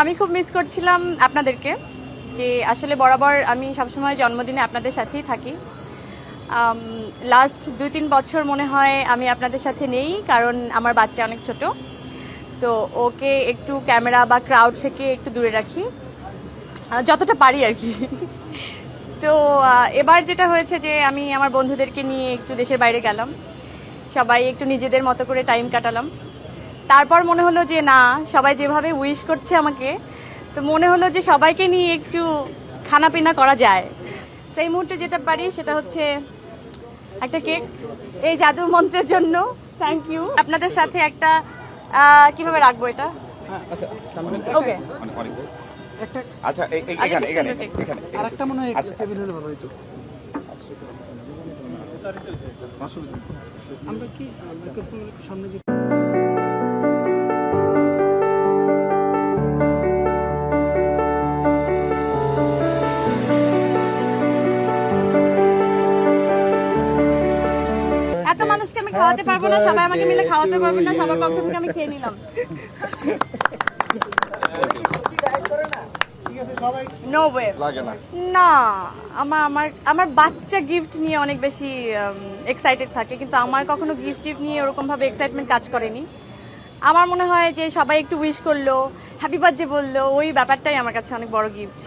আমি খুব মিস করছিলাম আপনাদেরকে, যে আসলে বরাবর আমি সবসময় জন্মদিনে আপনাদের সাথেই থাকি। লাস্ট 2-3 বছর মনে হয় আমি আপনাদের সাথে নেই, কারণ আমার বাচ্চা অনেক ছোট, তো ওকে একটু ক্যামেরা বা ক্রাউড থেকে একটু দূরে রাখি যতটা পারি আর কি। তো এবার যেটা হয়েছে যে আমি আমার বন্ধুদেরকে নিয়ে একটু দেশের বাইরে গেলাম, সবাই একটু নিজেদের মতো করে টাইম কাটালাম। তারপর মনে হলো যে না, সবাই যেভাবে উইশ করছে আমাকে, তো মনে হলো যে সবাইকে নিয়ে একটু খানাপিনা করা যায়। সেই মুহূর্তে যেতে পারি সেটা হচ্ছে একটা কেক, এই জাদু মন্ত্রের জন্য থ্যাংক ইউ। আপনাদের সাথে একটা কিভাবে রাখবো এটা? ওকে, আচ্ছা এখানে এখানে এখানে আরেকটা মনে হয় টেবিল হলে ভালো হতো। আমরা কি মাইক্রোফোনের একটু সামনে যে এত মানুষকে আমি খাওয়াতে পারবো না, সবাই আমাকে মিলে খাওয়াতে পারবে না, সবার পক্ষ থেকে আমি খেয়ে নিলাম। নো ওয়ে, লাগে না। না, আমার বাচ্চা গিফট নিয়ে অনেক বেশি এক্সাইটেড থাকে, কিন্তু আমার কখনো গিফট নিয়ে ওরকমভাবে এক্সাইটমেন্ট কাজ করেনি। আমার মনে হয় যে সবাই একটু উইশ করলো, হ্যাপি বার্থডে বললো, ওই ব্যাপারটাই আমার কাছে অনেক বড় গিফট।